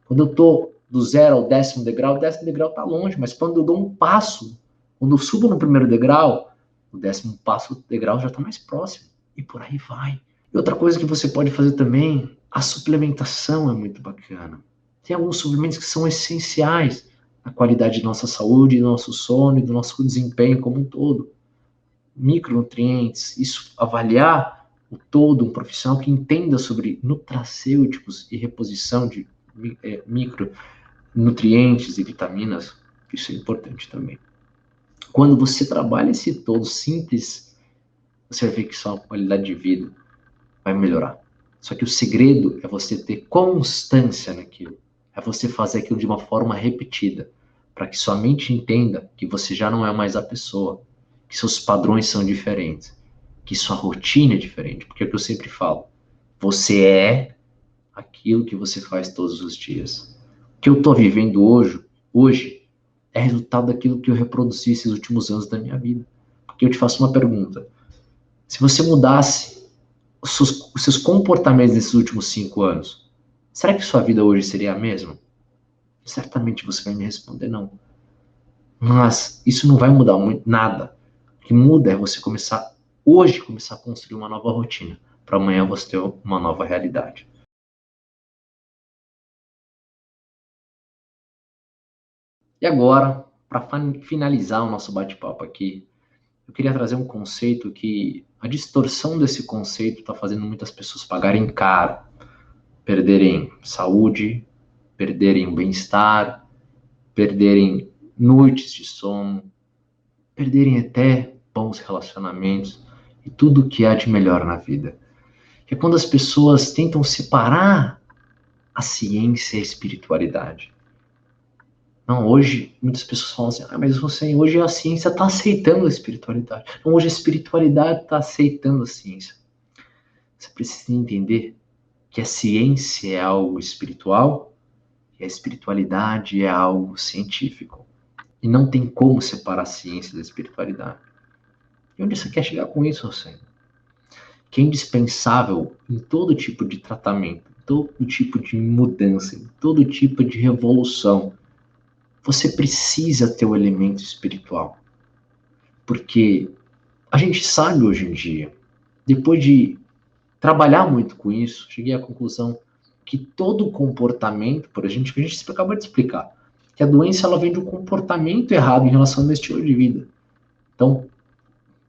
quando eu estou do 0 ao 10º degrau, o 10º degrau está longe, mas quando eu dou um passo, quando eu subo no 1º degrau, o 10º passo degrau já está mais próximo. E por aí vai. E outra coisa que você pode fazer também, a suplementação é muito bacana. Tem alguns suplementos que são essenciais na qualidade de nossa saúde, do nosso sono e do nosso desempenho como um todo. micronutrientes, isso avaliar o todo, um profissional que entenda sobre nutracêuticos e reposição de micronutrientes e vitaminas, isso é importante também. Quando você trabalha esse todo simples, você vai ver que sua qualidade de vida vai melhorar. Só que o segredo é você ter constância naquilo. É você fazer aquilo de uma forma repetida, para que sua mente entenda que você já não é mais a pessoa, que seus padrões são diferentes, que sua rotina é diferente. Porque é o que eu sempre falo, você é aquilo que você faz todos os dias. O que eu estou vivendo hoje é resultado daquilo que eu reproduzi esses últimos anos da minha vida. Porque eu te faço uma pergunta. Se você mudasse os seus comportamentos nesses últimos 5 anos, será que sua vida hoje seria a mesma? Certamente você vai me responder não. Mas isso não vai mudar muito, nada. O que muda é você começar a construir uma nova rotina, para amanhã você ter uma nova realidade. E agora, para finalizar o nosso bate-papo aqui, eu queria trazer um conceito que a distorção desse conceito está fazendo muitas pessoas pagarem caro, perderem saúde, perderem o bem-estar, perderem noites de sono, perderem até bons relacionamentos e tudo o que há de melhor na vida. Que é quando as pessoas tentam separar a ciência e a espiritualidade. Não, hoje muitas pessoas falam assim, mas você, hoje a ciência está aceitando a espiritualidade. Não, hoje a espiritualidade está aceitando a ciência. Você precisa entender que a ciência é algo espiritual e a espiritualidade é algo científico. E não tem como separar a ciência da espiritualidade. E onde você quer chegar com isso, você? Que é indispensável em todo tipo de tratamento, em todo tipo de mudança, em todo tipo de revolução. Você precisa ter o elemento espiritual. Porque a gente sabe hoje em dia, depois de trabalhar muito com isso, cheguei à conclusão que todo comportamento, por exemplo, que a gente acabou de explicar, que a doença ela vem de um comportamento errado em relação ao meu estilo de vida. Então,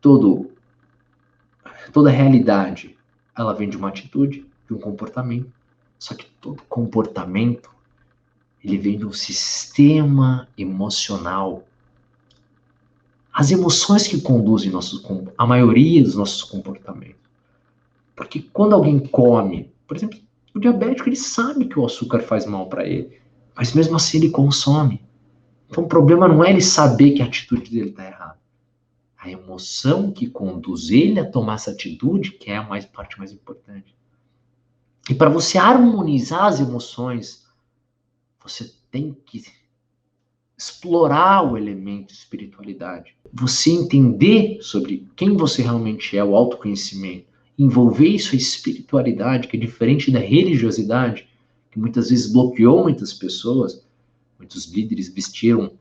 toda realidade, ela vem de uma atitude, de um comportamento. Só que todo comportamento, ele vem de um sistema emocional. As emoções que conduzem a maioria dos nossos comportamentos. Porque quando alguém come, por exemplo, o diabético, ele sabe que o açúcar faz mal para ele, mas mesmo assim ele consome. Então o problema não é ele saber que a atitude dele está errada. A emoção que conduz ele a tomar essa atitude, que é a parte mais importante. E para você harmonizar as emoções, você tem que explorar o elemento espiritualidade. Você entender sobre quem você realmente é, o autoconhecimento. Envolver isso a espiritualidade, que é diferente da religiosidade, que muitas vezes bloqueou muitas pessoas. Muitos líderes vestiram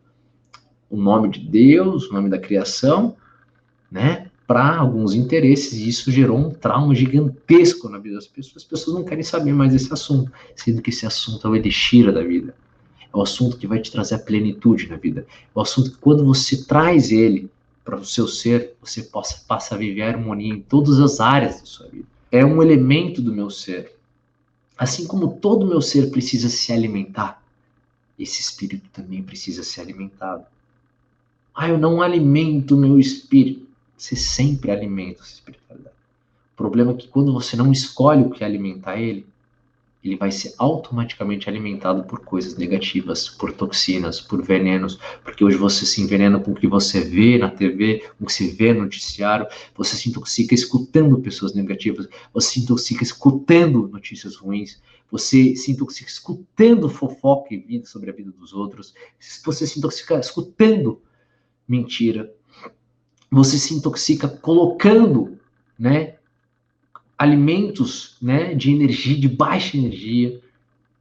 o nome de Deus, o nome da criação, né, para alguns interesses, e isso gerou um trauma gigantesco na vida das pessoas. As pessoas não querem saber mais desse assunto, sendo que esse assunto é o elixir da vida. É o assunto que vai te trazer a plenitude na vida. É o assunto que quando você traz ele para o seu ser, você passa a viver a harmonia em todas as áreas da sua vida. É um elemento do meu ser. Assim como todo meu ser precisa se alimentar, esse espírito também precisa ser alimentado. Eu não alimento o meu espírito. Você sempre alimenta a sua espiritualidade. O problema é que quando você não escolhe o que alimentar ele vai ser automaticamente alimentado por coisas negativas, por toxinas, por venenos, porque hoje você se envenena com o que você vê na TV, com o que você vê no noticiário, você se intoxica escutando pessoas negativas, você se intoxica escutando notícias ruins, você se intoxica escutando fofoca e vida sobre a vida dos outros, você se intoxica escutando mentira, você se intoxica colocando, né, alimentos, né, de energia, de baixa energia,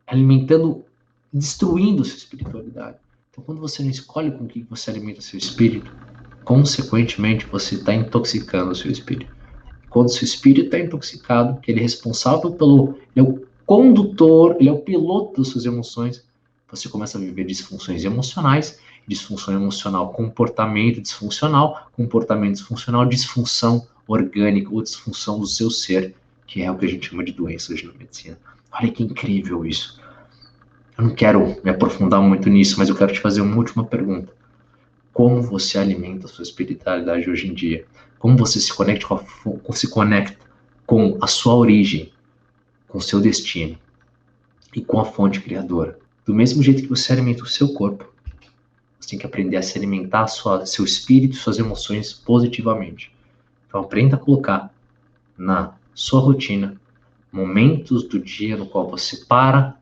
alimentando, destruindo sua espiritualidade. Então, quando você não escolhe com o que você alimenta seu espírito, consequentemente, você está intoxicando o seu espírito. Quando o seu espírito está intoxicado, que ele é responsável ele é o condutor, ele é o piloto das suas emoções, você começa a viver disfunções emocionais disfunção emocional, comportamento disfuncional, disfunção orgânica ou disfunção do seu ser, que é o que a gente chama de doença hoje na medicina. Olha que incrível isso. Eu não quero me aprofundar muito nisso, mas eu quero te fazer uma última pergunta. Como você alimenta a sua espiritualidade hoje em dia? Como você se conecta com a sua origem, com o seu destino e com a fonte criadora? Do mesmo jeito que você alimenta o seu corpo, você tem que aprender a se alimentar seu espírito e suas emoções positivamente. Então aprenda a colocar na sua rotina momentos do dia no qual você para,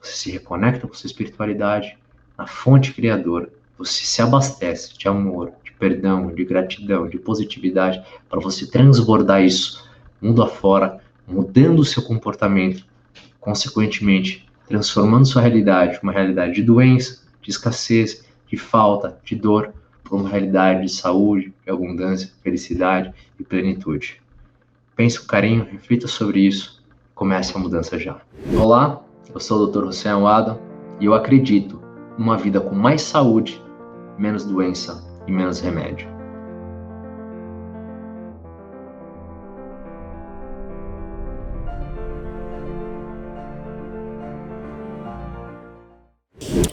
você se reconecta com sua espiritualidade, na fonte criadora, você se abastece de amor, de perdão, de gratidão, de positividade, para você transbordar isso mundo afora, mudando o seu comportamento, consequentemente, transformando sua realidade, uma realidade de doença, de escassez, de falta, de dor, para uma realidade de saúde, de abundância, felicidade e plenitude. Pense com carinho, reflita sobre isso, comece a mudança já. Olá, eu sou o Dr. Hussein Awada e eu acredito numa vida com mais saúde, menos doença e menos remédio.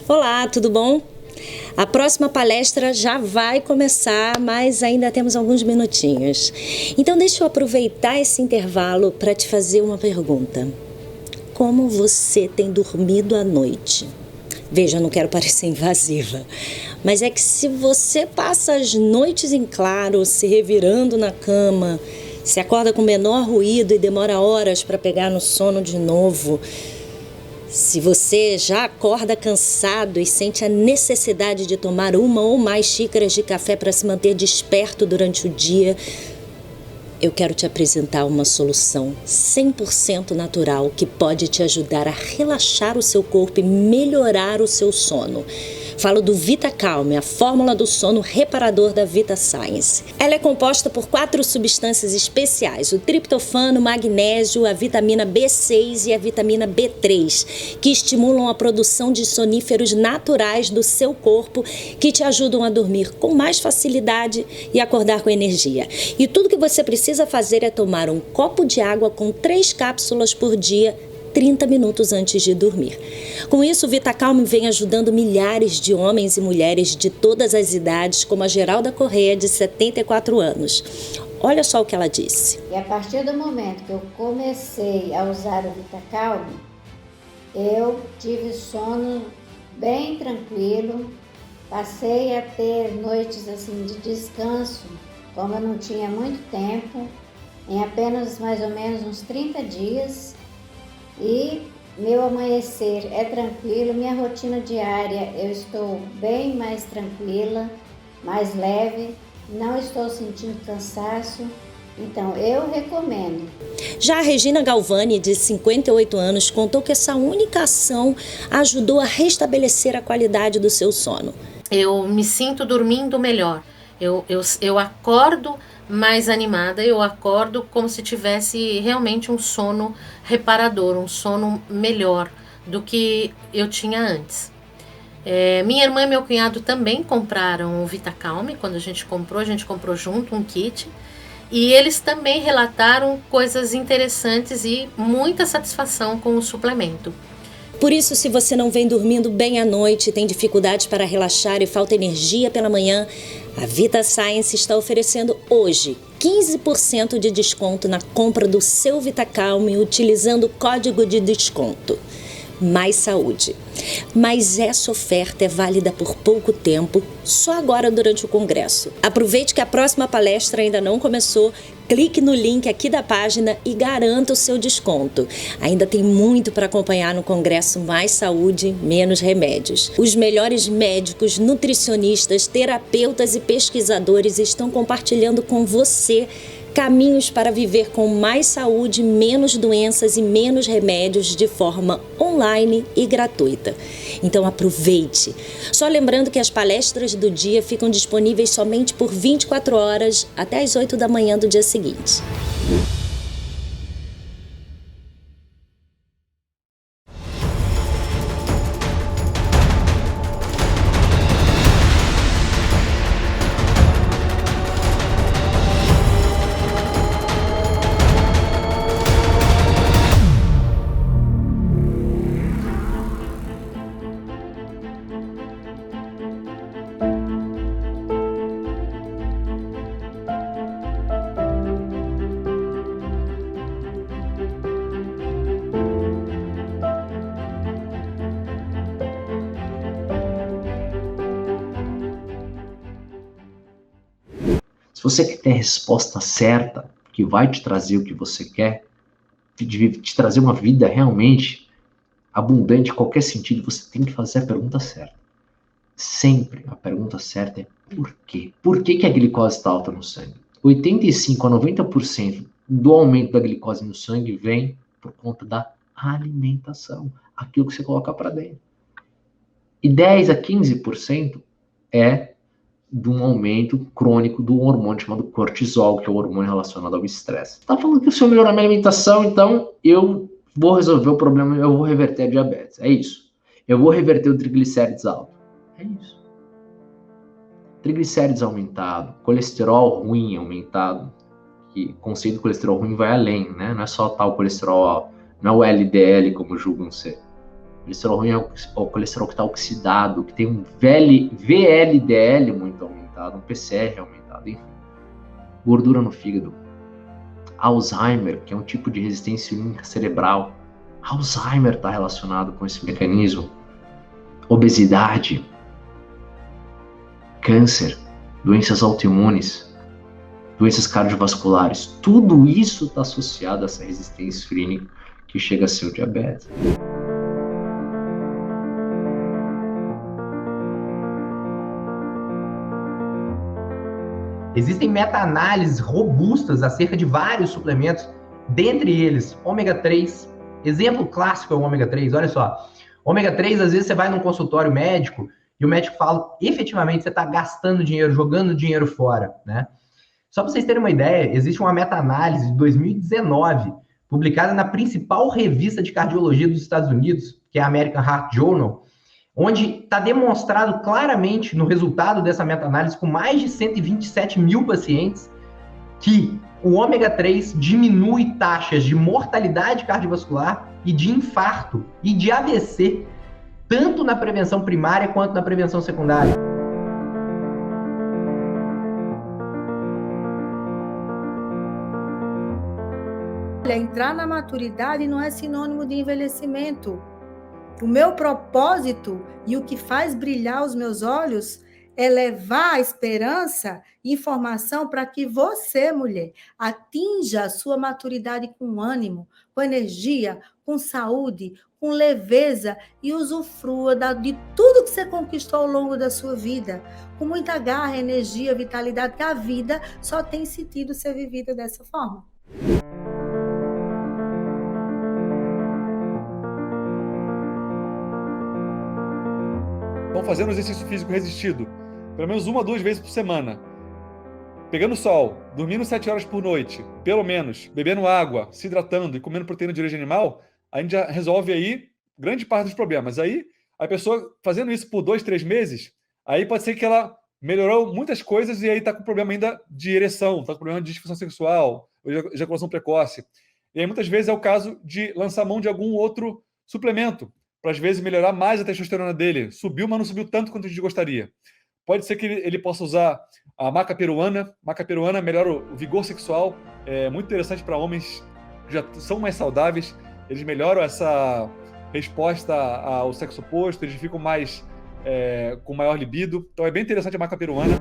Olá, tudo bom? A próxima palestra já vai começar, mas ainda temos alguns minutinhos. Então deixa eu aproveitar esse intervalo para te fazer uma pergunta. Como você tem dormido à noite? Veja, eu não quero parecer invasiva, mas é que se você passa as noites em claro, se revirando na cama, se acorda com menor ruído e demora horas para pegar no sono de novo, se você já acorda cansado e sente a necessidade de tomar uma ou mais xícaras de café para se manter desperto durante o dia, eu quero te apresentar uma solução 100% natural que pode te ajudar a relaxar o seu corpo e melhorar o seu sono. Falo do VitaCalm, a fórmula do sono reparador da VitaScience. Ela é composta por 4 substâncias especiais, o triptofano, o magnésio, a vitamina B6 e a vitamina B3, que estimulam a produção de soníferos naturais do seu corpo, que te ajudam a dormir com mais facilidade e acordar com energia. E tudo que você precisa fazer é tomar um copo de água com 3 cápsulas por dia, 30 minutos antes de dormir. Com isso, o VitaCalm vem ajudando milhares de homens e mulheres de todas as idades, como a Geralda Correia, de 74 anos. Olha só o que ela disse. E a partir do momento que eu comecei a usar o VitaCalm, eu tive sono bem tranquilo, passei a ter noites assim de descanso, como eu não tinha muito tempo, em apenas mais ou menos uns 30 dias, e meu amanhecer é tranquilo, minha rotina diária eu estou bem mais tranquila, mais leve, não estou sentindo cansaço, então eu recomendo. Já a Regina Galvani, de 58 anos, contou que essa única ação ajudou a restabelecer a qualidade do seu sono. Eu me sinto dormindo melhor, eu acordo mais animada, eu acordo como se tivesse realmente um sono reparador, um sono melhor do que eu tinha antes. Minha irmã e meu cunhado também compraram o VitaCalm, quando a gente comprou junto um kit, e eles também relataram coisas interessantes e muita satisfação com o suplemento. Por isso, se você não vem dormindo bem à noite, tem dificuldades para relaxar e falta energia pela manhã, a VitaScience está oferecendo hoje 15% de desconto na compra do seu VitaCalm utilizando o código de desconto Mais Saúde. Mas essa oferta é válida por pouco tempo, só agora durante o congresso. Aproveite que a próxima palestra ainda não começou, clique no link aqui da página e garanta o seu desconto. Ainda tem muito para acompanhar no congresso Mais Saúde, Menos Remédios. Os melhores médicos, nutricionistas, terapeutas e pesquisadores estão compartilhando com você caminhos para viver com mais saúde, menos doenças e menos remédios de forma online e gratuita. Então aproveite. Só lembrando que as palestras do dia ficam disponíveis somente por 24 horas até as 8 da manhã do dia seguinte. Se você quer ter a resposta certa, que vai te trazer o que você quer, te trazer uma vida realmente abundante em qualquer sentido, você tem que fazer a pergunta certa. Sempre a pergunta certa é por quê? Por que a glicose está alta no sangue? 85 a 90% do aumento da glicose no sangue vem por conta da alimentação, aquilo que você coloca para dentro. E 10 a 15% é de um aumento crônico do hormônio chamado cortisol, que é o hormônio relacionado ao estresse. Tá falando que se eu melhorar minha alimentação, então eu vou resolver o problema, eu vou reverter a diabetes. É isso. Eu vou reverter o triglicérides alto. É isso. Triglicérides aumentado, colesterol ruim aumentado, que o conceito de colesterol ruim vai além, né? Não é só tal colesterol, não é o LDL como julgam ser. O colesterol ruim é o colesterol que está oxidado, que tem um VLDL muito aumentado, um PCR aumentado, enfim. Gordura no fígado. Alzheimer, que é um tipo de resistência insulínica cerebral. Alzheimer está relacionado com esse mecanismo. Obesidade. Câncer. Doenças autoimunes. Doenças cardiovasculares. Tudo isso está associado a essa resistência insulínica que chega a ser o diabetes. Existem meta-análises robustas acerca de vários suplementos, dentre eles ômega 3. Exemplo clássico é o ômega 3, olha só. Ômega 3, às vezes você vai num consultório médico e o médico fala, efetivamente, você está gastando dinheiro, jogando dinheiro fora, né? Só para vocês terem uma ideia, existe uma meta-análise de 2019, publicada na principal revista de cardiologia dos Estados Unidos, que é a American Heart Journal, onde está demonstrado claramente no resultado dessa meta-análise com mais de 127 mil pacientes que o ômega 3 diminui taxas de mortalidade cardiovascular e de infarto e de AVC, tanto na prevenção primária quanto na prevenção secundária. Entrar na maturidade não é sinônimo de envelhecimento. O meu propósito e o que faz brilhar os meus olhos é levar a esperança e informação para que você, mulher, atinja a sua maturidade com ânimo, com energia, com saúde, com leveza e usufrua de tudo que você conquistou ao longo da sua vida, com muita garra, energia, vitalidade, que a vida só tem sentido ser vivida dessa forma. Estão fazendo exercício físico resistido, pelo menos 1 a 2 vezes por semana, pegando sol, dormindo 7 horas por noite, pelo menos, bebendo água, se hidratando e comendo proteína de origem animal, a gente já resolve aí grande parte dos problemas. Aí, a pessoa fazendo isso por 2, 3 meses, aí pode ser que ela melhorou muitas coisas e aí está com problema ainda de ereção, está com problema de disfunção sexual, ou ejaculação precoce. E aí, muitas vezes, é o caso de lançar mão de algum outro suplemento, para às vezes melhorar mais a testosterona dele. Subiu, mas não subiu tanto quanto a gente gostaria. Pode ser que ele possa usar a maca peruana. Maca peruana melhora o vigor sexual. É muito interessante para homens que já são mais saudáveis. Eles melhoram essa resposta ao sexo oposto. Eles ficam mais com maior libido. Então é bem interessante a maca peruana.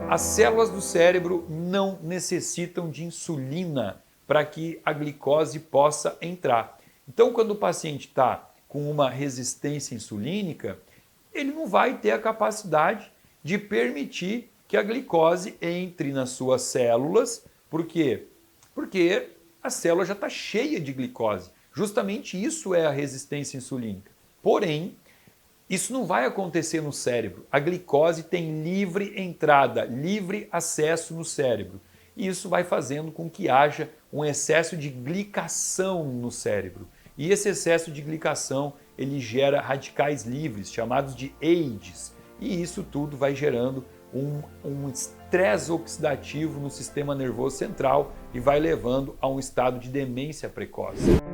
As células do cérebro não necessitam de insulina para que a glicose possa entrar. Então, quando o paciente está com uma resistência insulínica, ele não vai ter a capacidade de permitir que a glicose entre nas suas células. Por quê? Porque a célula já está cheia de glicose. Justamente isso é a resistência insulínica. Porém, isso não vai acontecer no cérebro. A glicose tem livre entrada, livre acesso no cérebro. E isso vai fazendo com que haja um excesso de glicação no cérebro. E esse excesso de glicação, ele gera radicais livres, chamados de AIDs. E isso tudo vai gerando um estresse oxidativo no sistema nervoso central e vai levando a um estado de demência precoce.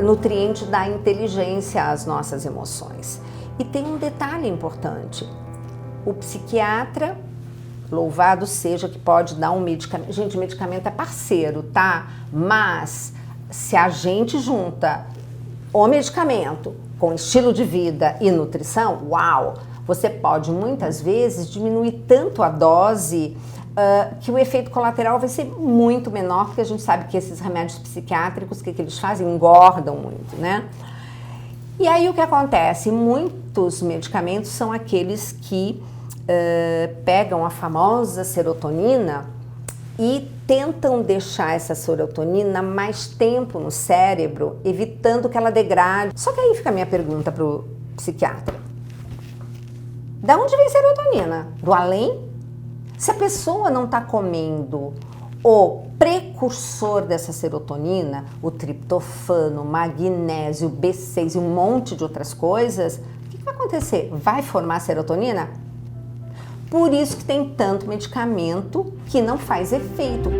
Nutriente da inteligência às nossas emoções. E tem um detalhe importante. o psiquiatra, louvado seja, que pode dar um medicamento. Gente, medicamento é parceiro, tá? Mas se a gente junta o medicamento com estilo de vida e nutrição, uau! Você pode muitas vezes diminuir tanto a dose que o efeito colateral vai ser muito menor, porque a gente sabe que esses remédios psiquiátricos, o que eles fazem? Engordam muito, né? E aí o que acontece? Muitos medicamentos são aqueles que pegam a famosa serotonina e tentam deixar essa serotonina mais tempo no cérebro, evitando que ela degrade. Só que aí fica a minha pergunta para o psiquiatra. Da onde vem serotonina? Do além? Se a pessoa não está comendo o precursor dessa serotonina, o triptofano, o magnésio, o B6 e um monte de outras coisas, o que vai acontecer? Vai formar serotonina? Por isso que tem tanto medicamento que não faz efeito.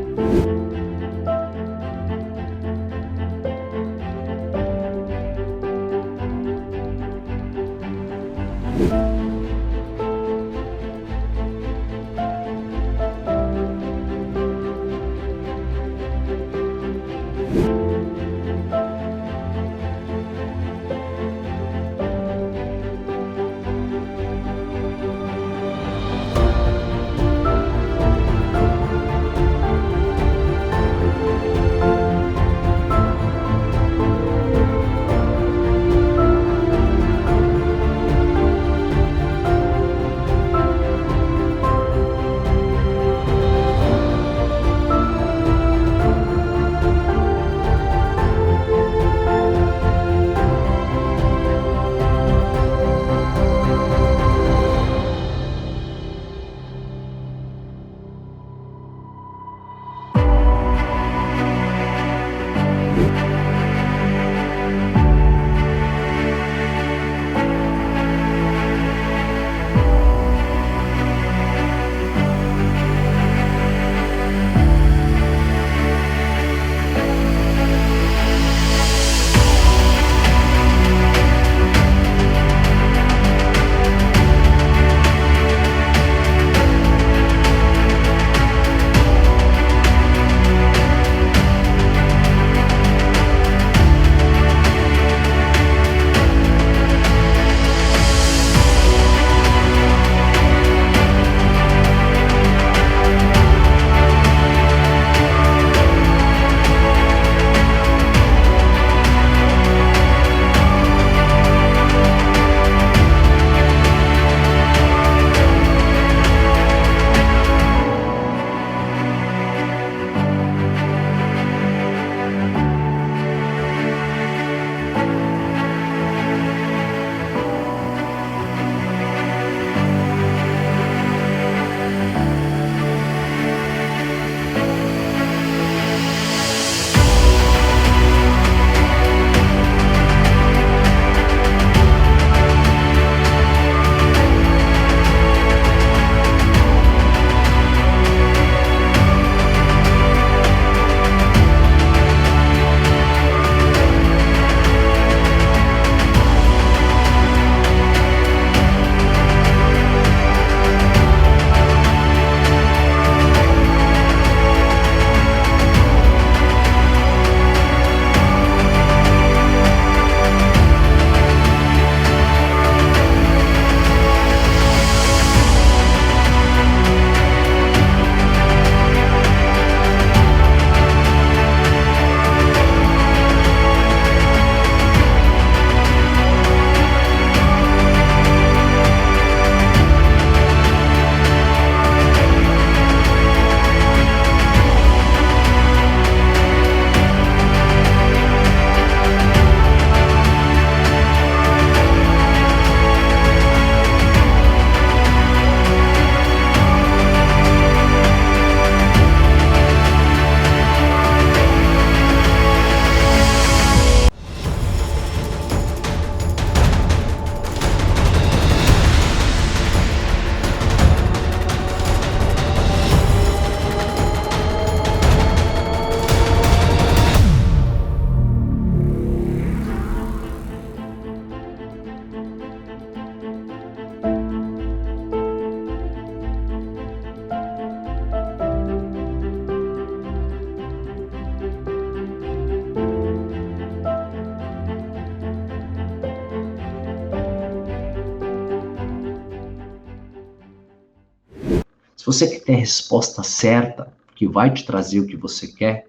Se você quer ter a resposta certa, que vai te trazer o que você quer,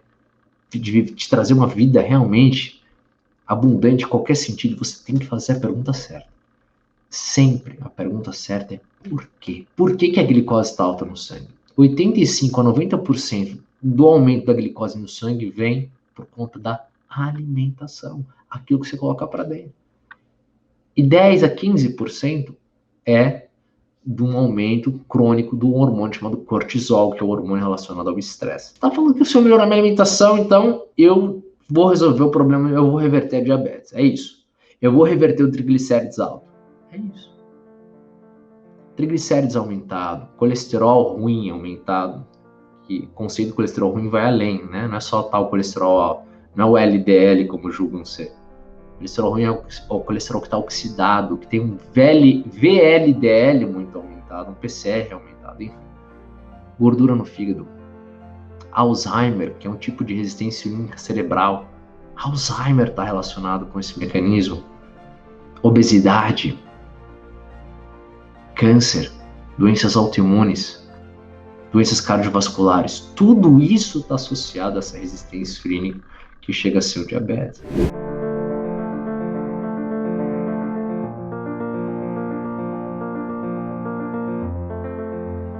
te trazer uma vida realmente abundante em qualquer sentido, você tem que fazer a pergunta certa. Sempre a pergunta certa é por quê? Por que a glicose está alta no sangue? 85 a 90% do aumento da glicose no sangue vem por conta da alimentação, aquilo que você coloca para dentro. E 10 a 15% é de um aumento crônico do hormônio chamado cortisol, que é o hormônio relacionado ao estresse. Tá falando que se eu melhorar minha alimentação, então eu vou resolver o problema, eu vou reverter a diabetes. É isso. Eu vou reverter o triglicérides alto. É isso. Triglicérides aumentado, colesterol ruim aumentado, que o conceito de colesterol ruim vai além, né? Não é só tal colesterol alto, não é o LDL como julgam ser. O colesterol ruim é o colesterol que está oxidado, que tem um VLDL muito aumentado, um PCR aumentado, enfim. Gordura no fígado. Alzheimer, que é um tipo de resistência insulínica cerebral. Alzheimer está relacionado com esse mecanismo. Obesidade. Câncer. Doenças autoimunes. Doenças cardiovasculares. Tudo isso está associado a essa resistência insulínica que chega a ser o diabetes.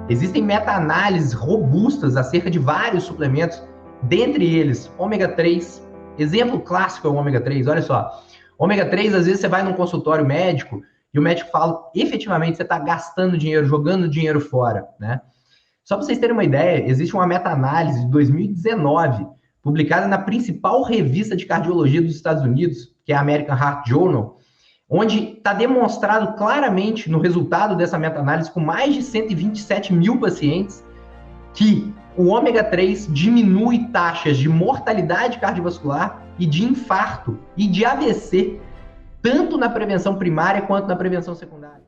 Existem meta-análises robustas acerca de vários suplementos, dentre eles ômega 3. Exemplo clássico é o ômega 3, olha só. Ômega 3, às vezes você vai num consultório médico e o médico fala, efetivamente, você está gastando dinheiro, jogando dinheiro fora, né? Só para vocês terem uma ideia, existe uma meta-análise de 2019, publicada na principal revista de cardiologia dos Estados Unidos, que é a American Heart Journal, onde está demonstrado claramente no resultado dessa meta-análise com mais de 127 mil pacientes que o ômega 3 diminui taxas de mortalidade cardiovascular e de infarto e de AVC, tanto na prevenção primária quanto na prevenção secundária.